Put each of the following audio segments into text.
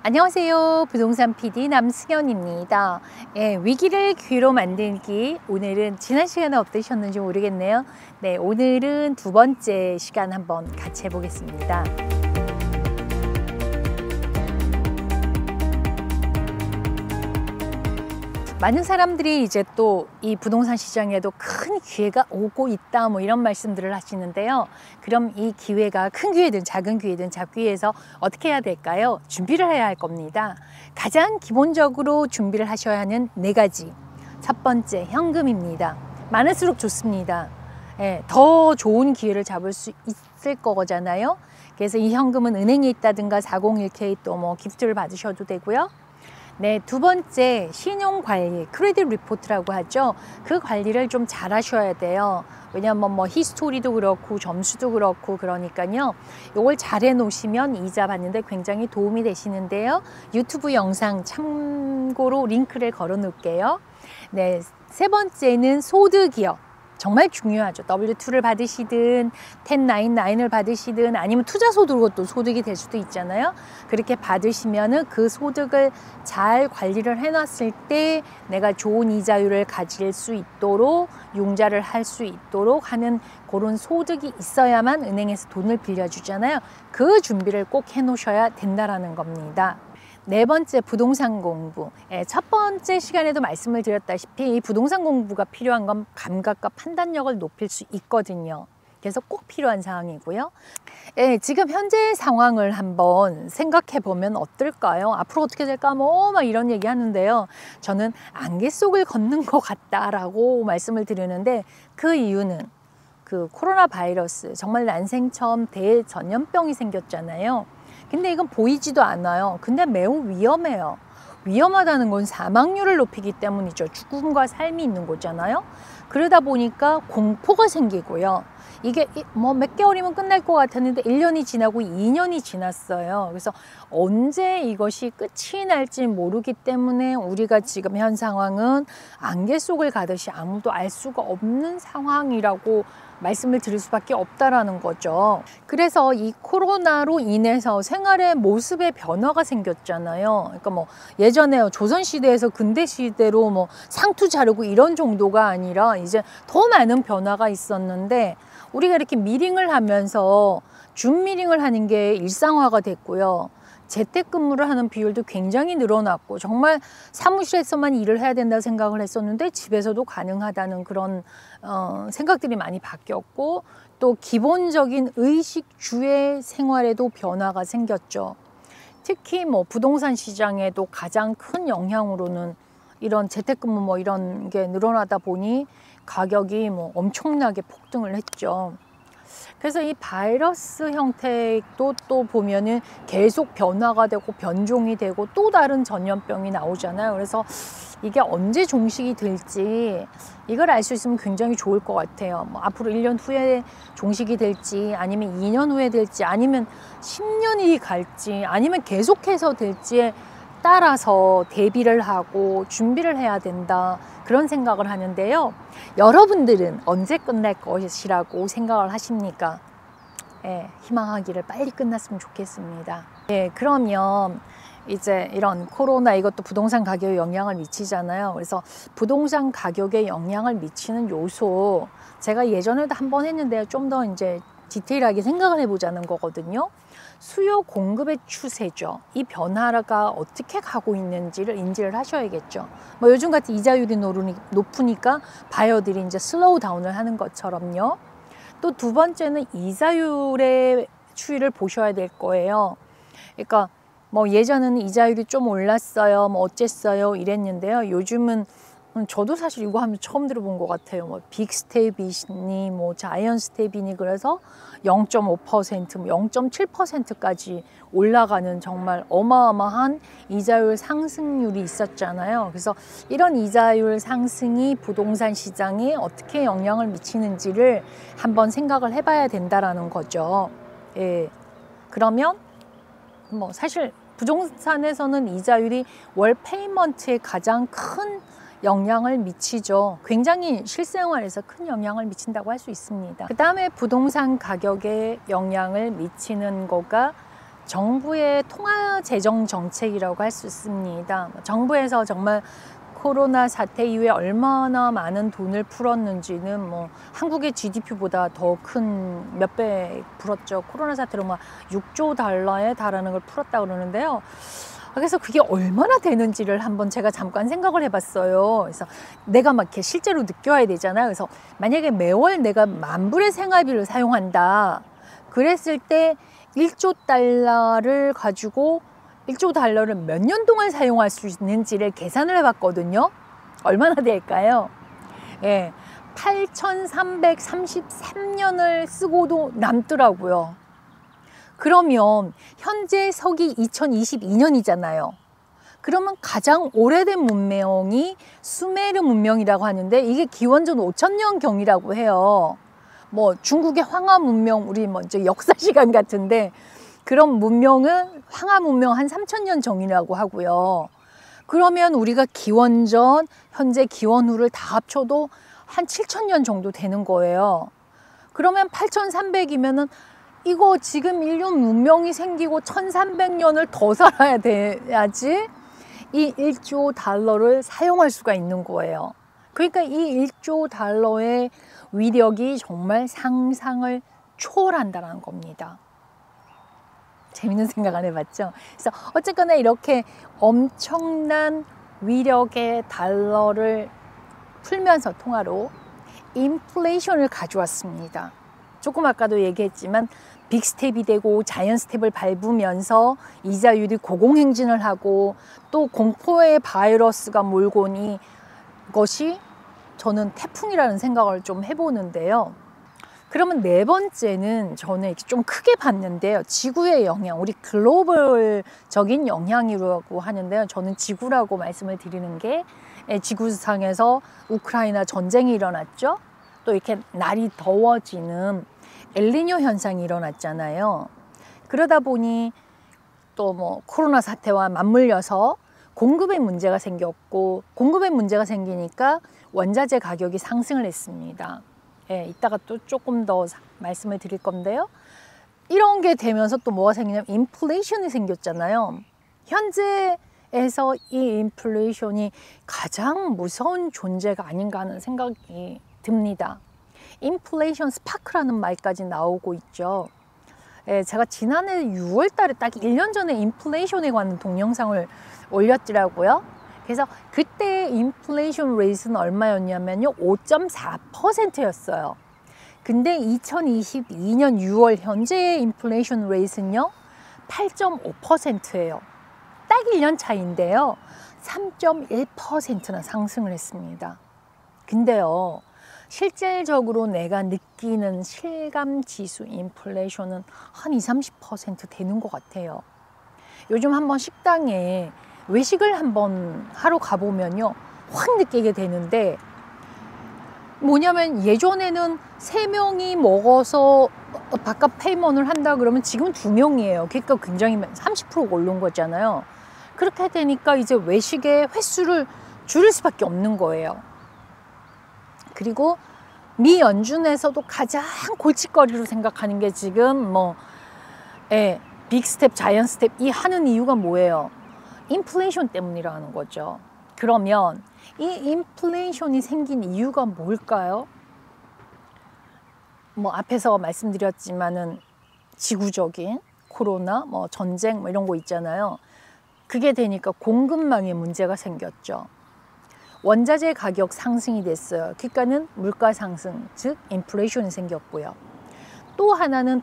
안녕하세요. 부동산 PD 남승현입니다. 위기를 기회로 만들기. 오늘은 지난 시간에 어떠셨는지 모르겠네요. 네, 오늘은 두 번째 시간 한번 같이 해보겠습니다. 많은 사람들이 이제 또 이 부동산 시장에도 큰 기회가 오고 있다 뭐 이런 말씀들을 하시는데요. 그럼 이 기회가 큰 기회든 작은 기회든 잡기 위해서 어떻게 해야 될까요? 준비를 해야 할 겁니다. 가장 기본적으로 준비를 하셔야 하는 4가지. 첫 번째, 현금입니다. 많을수록 좋습니다. 더 좋은 기회를 잡을 수 있을 거잖아요. 그래서 이 현금은 은행에 있다든가 401k 또 뭐 기프트를 받으셔도 되고요. 네, 두 번째, 신용관리, 크레딧 리포트라고 하죠. 그 관리를 좀 잘 하셔야 돼요. 왜냐하면 뭐 히스토리도 그렇고 점수도 그렇고 그러니까요. 이걸 잘 해놓으시면 이자 받는데 굉장히 도움이 되시는데요. 유튜브 영상 참고로 링크를 걸어 놓을게요. 네, 세 번째는 소득이요. 정말 중요하죠. W2를 받으시든 1099을 받으시든 아니면 투자소득으로 또 소득이 될 수도 있잖아요. 그렇게 받으시면은 그 소득을 잘 관리를 해놨을 때 내가 좋은 이자율을 가질 수 있도록 융자를 할 수 있도록 하는 그런 소득이 있어야만 은행에서 돈을 빌려주잖아요. 그 준비를 꼭 해놓으셔야 된다라는 겁니다. 네 번째, 부동산 공부. 첫 번째 시간에도 말씀을 드렸다시피 이 부동산 공부가 필요한 건 감각과 판단력을 높일 수 있거든요. 그래서 꼭 필요한 사항이고요. 지금 현재 상황을 한번 생각해 보면 어떨까요? 앞으로 어떻게 될까? 막 이런 얘기 하는데요. 저는 안개 속을 걷는 것 같다라고 말씀을 드리는데 그 이유는 그 코로나 바이러스, 정말 난생 처음 대전염병이 생겼잖아요. 근데 이건 보이지도 않아요. 근데 매우 위험해요. 위험하다는 건 사망률을 높이기 때문이죠. 죽음과 삶이 있는 거잖아요. 그러다 보니까 공포가 생기고요. 이게 뭐 몇 개월이면 끝날 것 같았는데 1년이 지나고 2년이 지났어요. 그래서 언제 이것이 끝이 날지 모르기 때문에 우리가 지금 현 상황은 안개 속을 가듯이 아무도 알 수가 없는 상황이라고 말씀을 드릴 수밖에 없다라는 거죠. 그래서 이 코로나로 인해서 생활의 모습에 변화가 생겼잖아요. 그러니까 뭐 예전에 조선시대에서 근대시대로 뭐 상투 자르고 이런 정도가 아니라 이제 더 많은 변화가 있었는데 우리가 이렇게 미링을 하면서 줌 미링을 하는 게 일상화가 됐고요. 재택근무를 하는 비율도 굉장히 늘어났고 정말 사무실에서만 일을 해야 된다 생각을 했었는데 집에서도 가능하다는 그런 생각들이 많이 바뀌었고 또 기본적인 의식주의 생활에도 변화가 생겼죠. 특히 뭐 부동산 시장에도 가장 큰 영향으로는 이런 재택근무 뭐 이런 게 늘어나다 보니 가격이 뭐 엄청나게 폭등을 했죠. 그래서 이 바이러스 형태도 또 보면은 계속 변화가 되고 변종이 되고 또 다른 전염병이 나오잖아요. 그래서 이게 언제 종식이 될지 이걸 알 수 있으면 굉장히 좋을 것 같아요. 뭐 앞으로 1년 후에 종식이 될지 아니면 2년 후에 될지 아니면 10년이 갈지 아니면 계속해서 될지에 따라서 대비를 하고 준비를 해야 된다 그런 생각을 하는데요. 여러분들은 언제 끝날 것이라고 생각을 하십니까? 희망하기를 빨리 끝났으면 좋겠습니다. 그러면 이제 이런 코로나 이것도 부동산 가격에 영향을 미치잖아요. 그래서 부동산 가격에 영향을 미치는 요소 제가 예전에도 한번 했는데요. 좀 더 이제 디테일하게 생각을 해보자는 거거든요. 수요 공급의 추세죠. 이 변화가 어떻게 가고 있는지를 인지를 하셔야겠죠. 뭐 요즘 같은 이자율이 높으니까 바이어들이 이제 슬로우 다운을 하는 것처럼요. 또 두 번째는 이자율의 추이를 보셔야 될 거예요. 그러니까 뭐 예전에는 이자율이 좀 올랐어요, 뭐 어쨌어요 이랬는데요. 요즘은 저도 사실 이거 하면 처음 들어본 것 같아요. 뭐 빅스텝이니 뭐 자이언스텝이니 그래서 0.5%, 0.7%까지 올라가는 정말 어마어마한 이자율 상승률이 있었잖아요. 그래서 이런 이자율 상승이 부동산 시장에 어떻게 영향을 미치는지를 한번 생각을 해봐야 된다라는 거죠. 그러면 뭐 사실 부동산에서는 이자율이 월 페이먼트에 가장 큰 영향을 미치죠. 굉장히 실생활에서 큰 영향을 미친다고 할 수 있습니다. 그 다음에 부동산 가격에 영향을 미치는 거가 정부의 통화 재정 정책이라고 할 수 있습니다. 정부에서 정말 코로나 사태 이후에 얼마나 많은 돈을 풀었는지는 뭐 한국의 GDP보다 더 큰 몇 배 풀었죠. 코로나 사태로 막 6조 달러에 달하는 걸 풀었다 그러는데요. 그래서 그게 얼마나 되는지를 한번 제가 잠깐 생각을 해봤어요. 그래서 내가 막 이렇게 실제로 느껴야 되잖아요. 그래서 만약에 매월 내가 10,000불의 생활비를 사용한다. 그랬을 때 1조 달러를 가지고 1조 달러를 몇 년 동안 사용할 수 있는지를 계산을 해봤거든요. 얼마나 될까요? 예, 8,333년을 쓰고도 남더라고요. 그러면 현재 서기 2022년이잖아요. 그러면 가장 오래된 문명이 수메르 문명이라고 하는데 이게 기원전 5,000년경이라고 해요. 뭐 중국의 황하 문명, 우리 먼저 역사 시간 같은데 그런 문명은 황하 문명 한 3,000년 전이라고 하고요. 그러면 우리가 기원전, 현재 기원 후를 다 합쳐도 한 7,000년 정도 되는 거예요. 그러면 8,300이면은 이거 지금 인류 문명이 생기고 1,300년을 더 살아야 돼야지 이 1조 달러를 사용할 수가 있는 거예요. 그러니까 이 1조 달러의 위력이 정말 상상을 초월한다는 겁니다. 재밌는 생각 안 해봤죠? 그래서 어쨌거나 이렇게 엄청난 위력의 달러를 풀면서 통화로 인플레이션을 가져왔습니다. 조금 아까도 얘기했지만 빅스텝이 되고 자이언트 스텝을 밟으면서 이자율이 고공행진을 하고 또 공포의 바이러스가 몰고 오니 것이 저는 태풍이라는 생각을 좀 해보는데요. 그러면 네 번째는 저는 좀 크게 봤는데요. 지구의 영향, 우리 글로벌적인 영향이라고 하는데요. 저는 지구라고 말씀을 드리는 게 지구상에서 우크라이나 전쟁이 일어났죠. 또 이렇게 날이 더워지는 엘니뇨 현상이 일어났잖아요. 그러다 보니 또 뭐 코로나 사태와 맞물려서 공급에 문제가 생겼고 공급에 문제가 생기니까 원자재 가격이 상승을 했습니다. 예, 이따가 또 조금 더 말씀을 드릴 건데요. 이런 게 되면서 또 뭐가 생기냐면 인플레이션이 생겼잖아요. 현재에서 이 인플레이션이 가장 무서운 존재가 아닌가 하는 생각이 듭니다. 인플레이션 스파크라는 말까지 나오고 있죠. 예, 제가 지난해 6월 달에 딱 1년 전에 인플레이션에 관한 동영상을 올렸더라고요. 그래서 그때 인플레이션 레이트는 얼마였냐면요. 5.4%였어요. 근데 2022년 6월 현재의 인플레이션 레이트는요. 8.5%예요. 딱 1년 차인데요. 3.1%나 상승을 했습니다. 근데요. 실질적으로 내가 느끼는 실감 지수 인플레이션은 한 20-30% 되는 것 같아요. 요즘 한번 식당에 외식을 한번 하러 가보면요. 확 느끼게 되는데 뭐냐면 예전에는 3명이 먹어서 바깥 페이먼을 한다 그러면 지금 2명이에요. 그러니까 굉장히 30%가 오른 거잖아요. 그렇게 되니까 이제 외식의 횟수를 줄일 수밖에 없는 거예요. 그리고 미 연준에서도 가장 골칫거리로 생각하는 게 지금 빅스텝, 자이언트 스텝 이 하는 이유가 뭐예요? 인플레이션 때문이라는 거죠. 그러면 이 인플레이션이 생긴 이유가 뭘까요? 뭐 앞에서 말씀드렸지만은 지구적인 코로나, 뭐 전쟁 뭐 이런 거 있잖아요. 그게 되니까 공급망에 문제가 생겼죠. 원자재 가격 상승이 됐어요. 그러니까는 물가 상승, 즉 인플레이션이 생겼고요. 또 하나는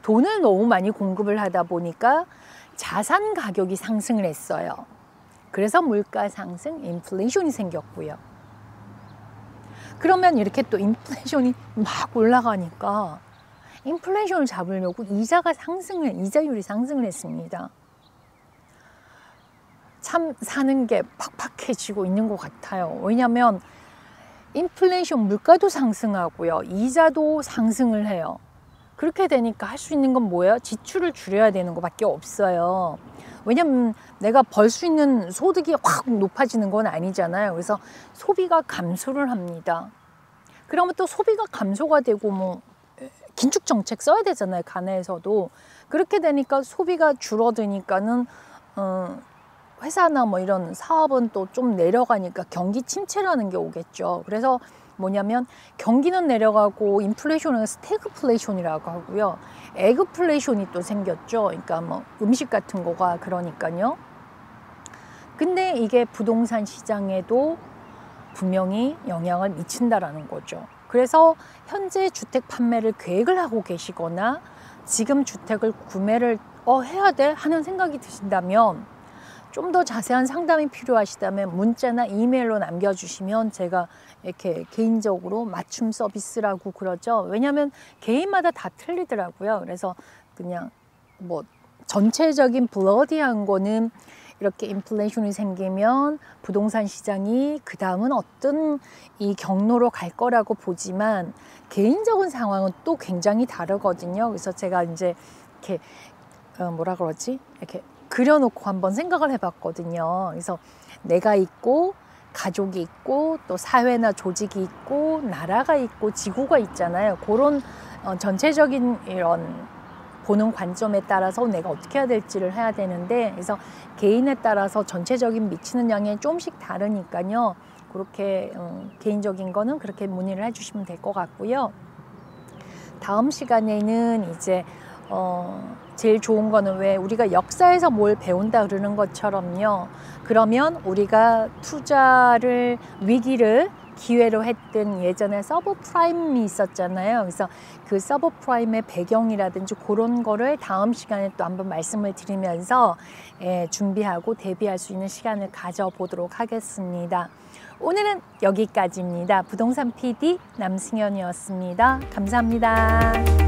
돈을 너무 많이 공급을 하다 보니까 자산 가격이 상승을 했어요. 그래서 물가 상승, 인플레이션이 생겼고요. 그러면 이렇게 또 인플레이션이 막 올라가니까 인플레이션을 잡으려고 이자율이 상승을 했습니다. 참 사는 게 팍팍해지고 있는 것 같아요. 왜냐하면 인플레이션 물가도 상승하고요. 이자도 상승을 해요. 그렇게 되니까 할 수 있는 건 뭐예요? 지출을 줄여야 되는 것밖에 없어요. 왜냐면 내가 벌 수 있는 소득이 확 높아지는 건 아니잖아요. 그래서 소비가 감소를 합니다. 그러면 또 소비가 감소가 되고 뭐 긴축 정책 써야 되잖아요. 가나에서도. 그렇게 되니까 소비가 줄어드니까는 회사나 뭐 이런 사업은 또 좀 내려가니까 경기 침체라는 게 오겠죠. 그래서 뭐냐면 경기는 내려가고 인플레이션은 스태그플레이션이라고 하고요. 에그플레이션이 또 생겼죠. 그러니까 뭐 음식 같은 거가 그러니까요. 근데 이게 부동산 시장에도 분명히 영향을 미친다라는 거죠. 그래서 현재 주택 판매를 계획을 하고 계시거나 지금 주택을 구매를 해야 돼 하는 생각이 드신다면 좀 더 자세한 상담이 필요하시다면 문자나 이메일로 남겨주시면 제가 이렇게 개인적으로 맞춤 서비스라고 그러죠. 왜냐하면 개인마다 다 틀리더라고요. 그래서 그냥 뭐 전체적인 블러디한 거는 이렇게 인플레이션이 생기면 부동산 시장이 그 다음은 어떤 이 경로로 갈 거라고 보지만 개인적인 상황은 또 굉장히 다르거든요. 그래서 제가 이제 이렇게 뭐라 그러지? 이렇게 그려놓고 한번 생각을 해봤거든요. 그래서 내가 있고 가족이 있고 또 사회나 조직이 있고 나라가 있고 지구가 있잖아요. 그런 전체적인 이런 보는 관점에 따라서 내가 어떻게 해야 될지를 해야 되는데, 그래서 개인에 따라서 전체적인 미치는 영향이 조금씩 다르니까요. 그렇게 개인적인 거는 그렇게 문의를 해주시면 될 것 같고요. 다음 시간에는 이제 제일 좋은 거는 왜 우리가 역사에서 뭘 배운다 그러는 것처럼요. 그러면 우리가 투자를 위기를 기회로 했던 예전에 서브프라임이 있었잖아요. 그래서 그 서브프라임의 배경이라든지 그런 거를 다음 시간에 또 한번 말씀을 드리면서 준비하고 대비할 수 있는 시간을 가져보도록 하겠습니다. 오늘은 여기까지입니다. 부동산 PD 남승현이었습니다. 감사합니다.